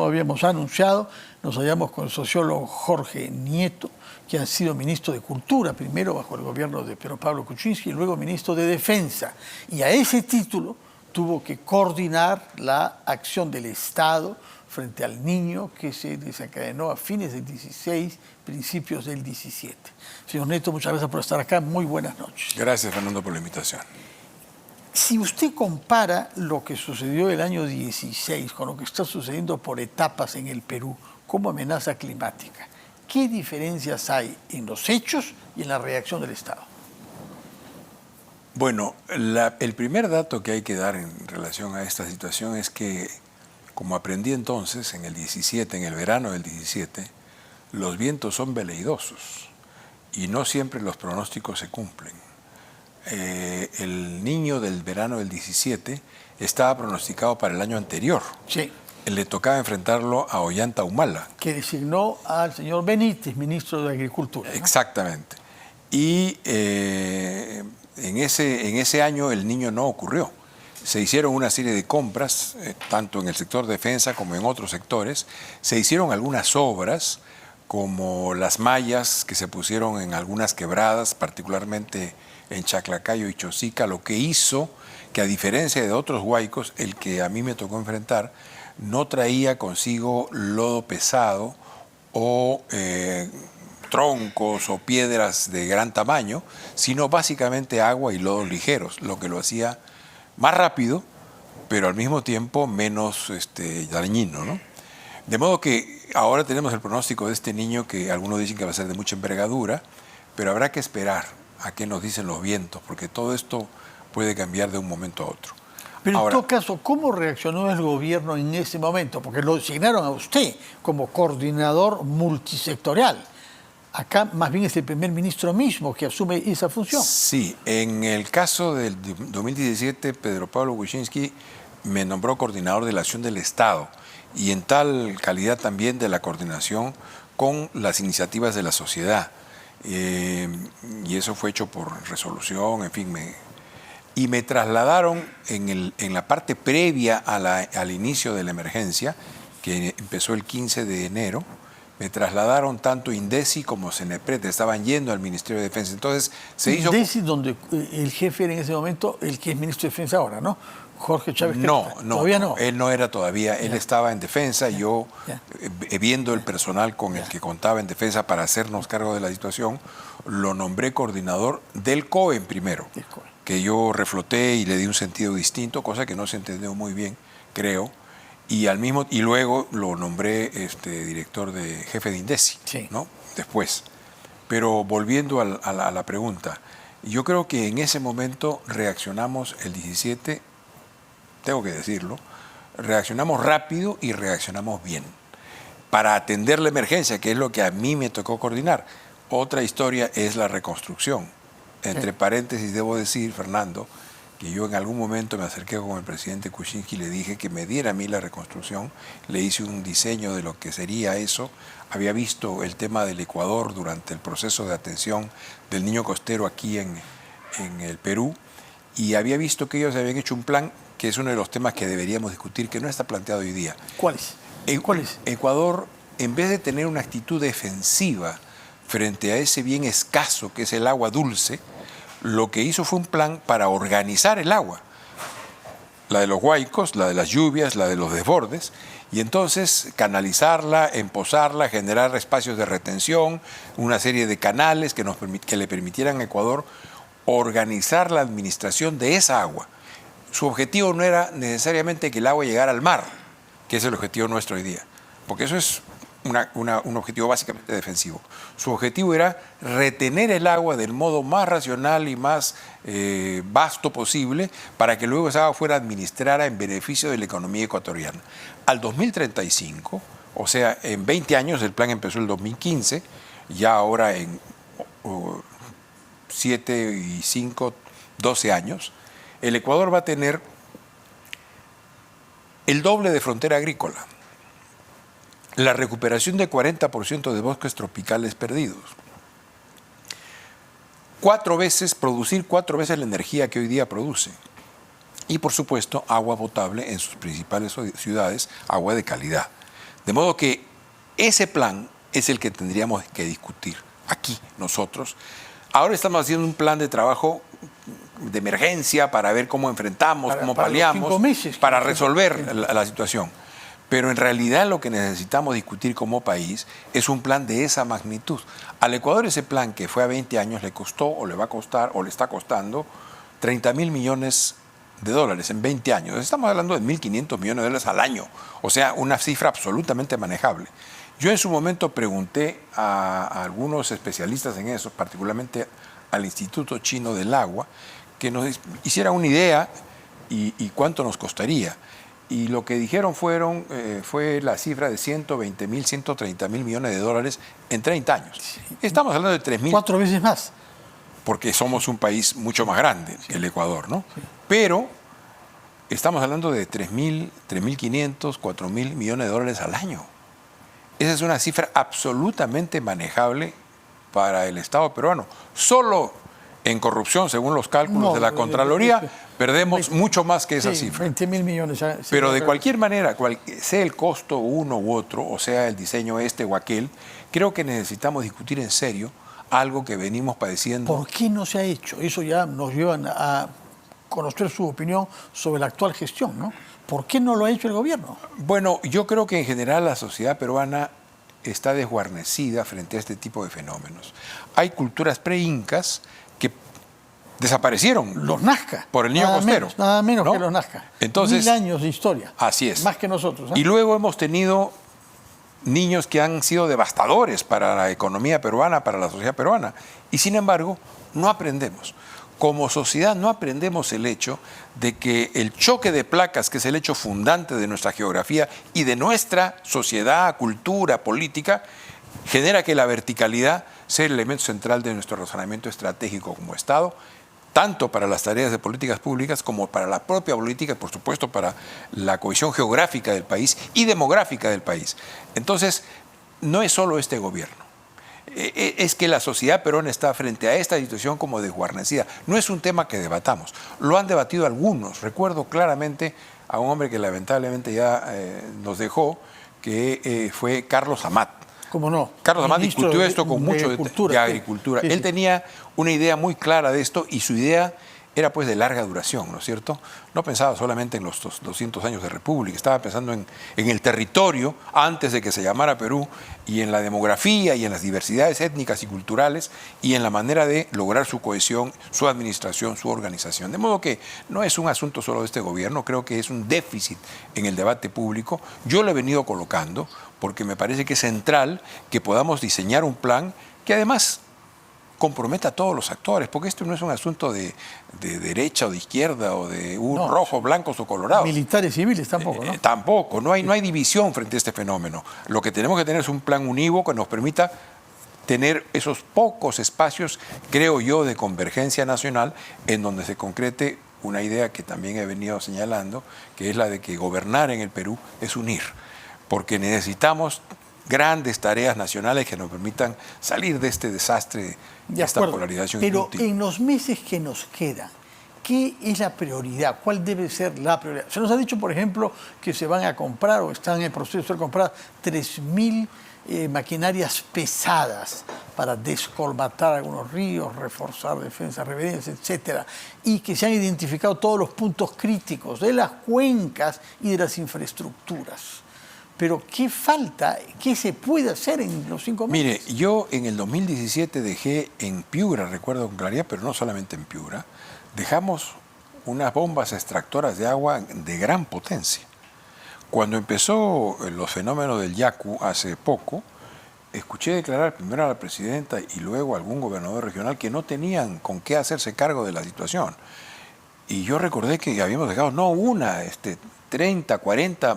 como habíamos anunciado, nos hallamos con el sociólogo Jorge Nieto, que ha sido ministro de Cultura, primero bajo el gobierno de Pedro Pablo Kuczynski y luego ministro de Defensa. Y a ese título tuvo que coordinar la acción del Estado frente al niño que se desencadenó a fines del 16, principios del 17. Señor Nieto, muchas gracias por estar acá. Muy buenas noches. Gracias, Fernando, por la invitación. Si usted compara lo que sucedió el año 16 con lo que está sucediendo por etapas en el Perú como amenaza climática, ¿qué diferencias hay en los hechos y en la reacción del Estado? Bueno, el primer dato que hay que dar en relación a esta situación es que, como aprendí entonces, en el 17, en el verano del 17, los vientos son veleidosos y no siempre los pronósticos se cumplen. El niño del verano del 17 estaba pronosticado para el año anterior. Sí. Le tocaba enfrentarlo a Ollanta Humala. Que designó al señor Benítez, ministro de Agricultura, ¿no? Exactamente. Y en ese año el niño no ocurrió. Se hicieron una serie de compras, tanto en el sector defensa como en otros sectores. Se hicieron algunas obras, como las mallas que se pusieron en algunas quebradas, particularmente en Chaclacayo y Chosica, lo que hizo que, a diferencia de otros huaicos, el que a mí me tocó enfrentar no traía consigo lodo pesado o troncos o piedras de gran tamaño, sino básicamente agua y lodos ligeros, lo que lo hacía más rápido, pero al mismo tiempo menos dañino, ¿no? De modo que ahora tenemos el pronóstico de este niño, que algunos dicen que va a ser de mucha envergadura, pero habrá que esperar a qué nos dicen los vientos, porque todo esto puede cambiar de un momento a otro. Pero ahora, en todo caso, ¿cómo reaccionó el gobierno en ese momento? Porque lo designaron a usted como coordinador multisectorial. Acá más bien es el primer ministro mismo que asume esa función. Sí, en el caso del 2017, Pedro Pablo Kuczynski me nombró coordinador de la acción del Estado y en tal calidad también de la coordinación con las iniciativas de la sociedad. Y eso fue hecho por resolución, en fin, y me trasladaron en la parte previa al inicio de la emergencia, que empezó el 15 de enero, me trasladaron tanto INDECI como CENEPRED, estaban yendo al Ministerio de Defensa. Entonces se hizo... INDECI, donde el jefe era en ese momento el que es ministro de Defensa ahora, ¿no? Jorge Chávez. No, todavía no. Él no era todavía, él estaba en defensa, yo viendo el personal con el que contaba en defensa para hacernos cargo de la situación, lo nombré coordinador del COEN primero, que yo refloté y le di un sentido distinto, cosa que no se entendió muy bien, creo, y luego lo nombré director jefe de INDECI, sí, ¿no? Después. Pero volviendo a la pregunta, yo creo que en ese momento reaccionamos el 17, tengo que decirlo, reaccionamos rápido y reaccionamos bien para atender la emergencia, que es lo que a mí me tocó coordinar. Otra historia es la reconstrucción. Entre paréntesis, debo decir, Fernando, que yo en algún momento me acerqué con el presidente Kuczynski y le dije que me diera a mí la reconstrucción. Le hice un diseño de lo que sería eso. Había visto el tema del Ecuador durante el proceso de atención del niño costero aquí en el Perú, y había visto que ellos habían hecho un plan, que es uno de los temas que deberíamos discutir, que no está planteado hoy día. ¿Cuál es? Ecuador, en vez de tener una actitud defensiva frente a ese bien escaso que es el agua dulce, lo que hizo fue un plan para organizar el agua. La de los huaicos, la de las lluvias, la de los desbordes, y entonces canalizarla, emposarla, generar espacios de retención, una serie de canales que le permitieran a Ecuador organizar la administración de esa agua. Su objetivo no era necesariamente que el agua llegara al mar, que es el objetivo nuestro hoy día, porque eso es un objetivo básicamente defensivo. Su objetivo era retener el agua del modo más racional y más vasto posible para que luego esa agua fuera administrada en beneficio de la economía ecuatoriana. Al 2035, o sea, en 20 años, el plan empezó el 2015, ya ahora en 7 y 5, 12 años, el Ecuador va a tener el doble de frontera agrícola, la recuperación de 40% de bosques tropicales perdidos, producir 4 veces la energía que hoy día produce, y por supuesto agua potable en sus principales ciudades, agua de calidad. De modo que ese plan es el que tendríamos que discutir aquí nosotros. Ahora estamos haciendo un plan de trabajo de emergencia para ver cómo enfrentamos, cómo paliamos, 5 meses, para resolver la situación. Pero en realidad lo que necesitamos discutir como país es un plan de esa magnitud. Al Ecuador ese plan, que fue a 20 años, le costó o le va a costar o le está costando 30.000 millones de dólares en 20 años. Estamos hablando de 1.500 millones de dólares al año. O sea, una cifra absolutamente manejable. Yo en su momento pregunté a algunos especialistas en eso, particularmente al Instituto Chino del Agua, que nos hiciera una idea y cuánto nos costaría. Y lo que dijeron fue la cifra de 120.000, 130.000 millones de dólares en 30 años. Estamos hablando de 3.000. 4 veces más. Porque somos un país mucho más grande que el Ecuador, ¿no? Sí. Pero estamos hablando de 3.000, 3.500, 4.000 millones de dólares al año. Esa es una cifra absolutamente manejable para el Estado peruano. Solo en corrupción, según los cálculos de la Contraloría, perdemos mucho más que esa cifra. 20.000 millones. Pero de cualquier manera, sea el costo uno u otro, o sea el diseño este o aquel, creo que necesitamos discutir en serio algo que venimos padeciendo. ¿Por qué no se ha hecho? Eso ya nos lleva a conocer su opinión sobre la actual gestión, ¿no? ¿Por qué no lo ha hecho el gobierno? Bueno, yo creo que en general la sociedad peruana está desguarnecida frente a este tipo de fenómenos. Hay culturas pre-incas que desaparecieron. Los Nazca. Por el niño costero. Nada menos ¿no? que los Nazca. Entonces, 1000 años de historia. Así es. Más que nosotros. Y luego hemos tenido niños que han sido devastadores para la economía peruana, para la sociedad peruana. Y sin embargo, no aprendemos. Como sociedad no aprendemos el hecho de que el choque de placas, que es el hecho fundante de nuestra geografía y de nuestra sociedad, cultura, política, genera que la verticalidad sea el elemento central de nuestro razonamiento estratégico como Estado, tanto para las tareas de políticas públicas como para la propia política y, por supuesto, para la cohesión geográfica del país y demográfica del país. Entonces, no es solo este gobierno. Es que la sociedad peruana está frente a esta situación como desguarnecida. No es un tema que debatamos. Lo han debatido algunos. Recuerdo claramente a un hombre que lamentablemente ya nos dejó, que fue Carlos Amat. ¿Cómo no? Carlos Amat discutió esto con mucho de agricultura. Sí. Él tenía una idea muy clara de esto y su idea era pues de larga duración, ¿no es cierto? No pensaba solamente en los 200 años de república, estaba pensando en el territorio antes de que se llamara Perú y en la demografía y en las diversidades étnicas y culturales y en la manera de lograr su cohesión, su administración, su organización. De modo que no es un asunto solo de este gobierno, creo que es un déficit en el debate público. Yo lo he venido colocando porque me parece que es central que podamos diseñar un plan que además comprometa a todos los actores, porque esto no es un asunto de derecha o de izquierda o de rojos, blancos o colorados. Militares, civiles tampoco, ¿no? Tampoco, no hay división frente a este fenómeno. Lo que tenemos que tener es un plan unívoco que nos permita tener esos pocos espacios, creo yo, de convergencia nacional en donde se concrete una idea que también he venido señalando, que es la de que gobernar en el Perú es unir, porque necesitamos grandes tareas nacionales que nos permitan salir de este desastre, de esta polarización inútil. Pero en los meses que nos quedan, ¿qué es la prioridad? ¿Cuál debe ser la prioridad? Se nos ha dicho, por ejemplo, que se van a comprar o están en el proceso de comprar 3.000 maquinarias pesadas para descolmatar algunos ríos, reforzar defensas, reverencias, etcétera, y que se han identificado todos los puntos críticos de las cuencas y de las infraestructuras. Pero ¿qué falta? ¿Qué se puede hacer en los 5 meses? Mire, yo en el 2017 dejé en Piura, recuerdo con claridad, pero no solamente en Piura, dejamos unas bombas extractoras de agua de gran potencia. Cuando empezó los fenómenos del Yaku hace poco, escuché declarar primero a la presidenta y luego a algún gobernador regional que no tenían con qué hacerse cargo de la situación. Y yo recordé que habíamos dejado no una, 30, 40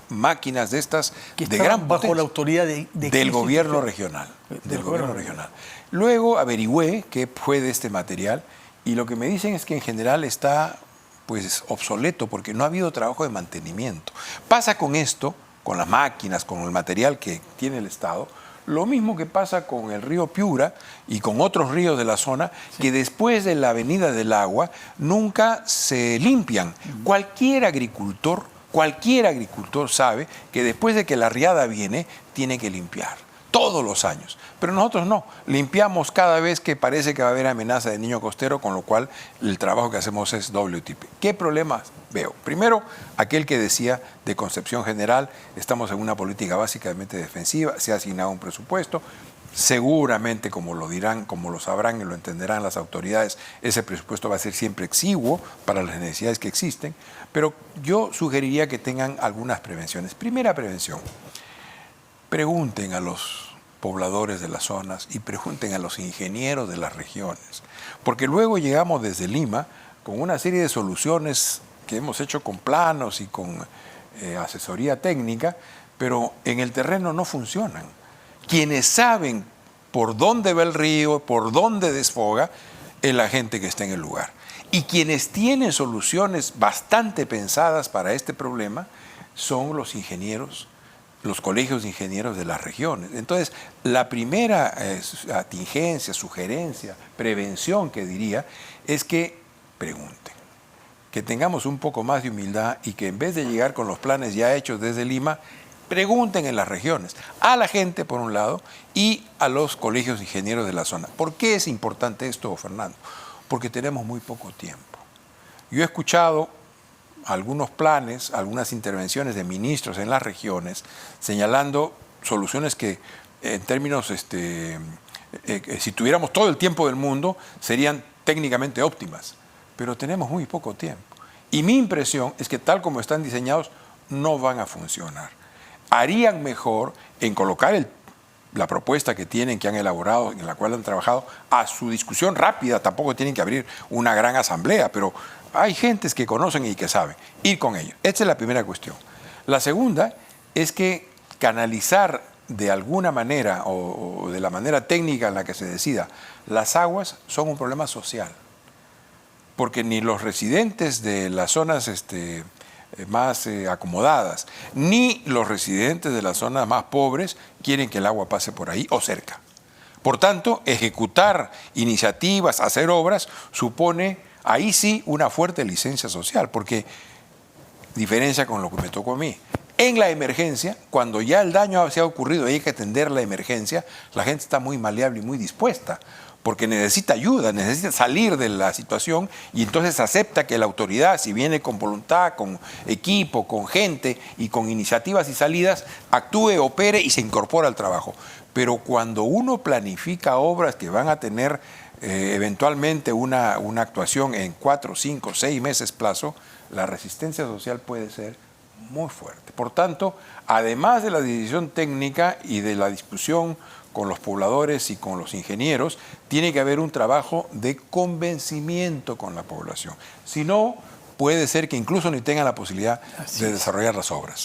máquinas de estas que de gran bajo potencia, la autoridad del gobierno regional. Del gobierno regional. Luego averigüé qué fue de este material y lo que me dicen es que en general está pues obsoleto porque no ha habido trabajo de mantenimiento. Pasa con esto, con las máquinas, con el material que tiene el Estado, lo mismo que pasa con el río Piura y con otros ríos de la zona, que después de la Avenida del Agua nunca se limpian. Cualquier agricultor, Cualquier agricultor sabe que después de que la riada viene, tiene que limpiar. Todos los años. Pero nosotros no. Limpiamos cada vez que parece que va a haber amenaza de niño costero, con lo cual el trabajo que hacemos es doble tipo. ¿Qué problemas veo? Primero, aquel que decía de concepción general, estamos en una política básicamente defensiva, se ha asignado un presupuesto. Seguramente, como lo dirán, como lo sabrán y lo entenderán las autoridades, ese presupuesto va a ser siempre exiguo para las necesidades que existen, pero yo sugeriría que tengan algunas prevenciones. Primera prevención, pregunten a los pobladores de las zonas y pregunten a los ingenieros de las regiones, porque luego llegamos desde Lima con una serie de soluciones que hemos hecho con planos y con asesoría técnica, pero en el terreno no funcionan. Quienes saben por dónde va el río, por dónde desfoga, es la gente que está en el lugar. Y quienes tienen soluciones bastante pensadas para este problema son los ingenieros, los colegios de ingenieros de las regiones. Entonces, la primera atingencia, sugerencia, prevención que diría, es que pregunten, que tengamos un poco más de humildad y que en vez de llegar con los planes ya hechos desde Lima, pregunten en las regiones, a la gente por un lado y a los colegios de ingenieros de la zona. ¿Por qué es importante esto, Fernando? Porque tenemos muy poco tiempo. Yo he escuchado algunos planes, algunas intervenciones de ministros en las regiones señalando soluciones que en términos, si tuviéramos todo el tiempo del mundo, serían técnicamente óptimas, pero tenemos muy poco tiempo. Y mi impresión es que tal como están diseñados, no van a funcionar. Harían mejor en colocar la propuesta que tienen, que han elaborado, en la cual han trabajado, a su discusión rápida. Tampoco tienen que abrir una gran asamblea, pero hay gentes que conocen y que saben. Ir con ellos. Esta es la primera cuestión. La segunda es que canalizar de alguna manera o de la manera técnica en la que se decida, las aguas son un problema social. Porque ni los residentes de las zonas más acomodadas, ni los residentes de las zonas más pobres quieren que el agua pase por ahí o cerca. Por tanto, ejecutar iniciativas, hacer obras, supone ahí sí una fuerte licencia social, porque diferencia con lo que me tocó a mí. En la emergencia, cuando ya el daño se ha ocurrido y hay que atender la emergencia, la gente está muy maleable y muy dispuesta, porque necesita ayuda, necesita salir de la situación y entonces acepta que la autoridad, si viene con voluntad, con equipo, con gente y con iniciativas y salidas, actúe, opere y se incorpora al trabajo. Pero cuando uno planifica obras que van a tener eventualmente una actuación en 4, 5, 6 meses plazo, la resistencia social puede ser muy fuerte. Por tanto, además de la decisión técnica y de la discusión con los pobladores y con los ingenieros, tiene que haber un trabajo de convencimiento con la población. Si no, puede ser que incluso ni tengan la posibilidad de desarrollar las obras.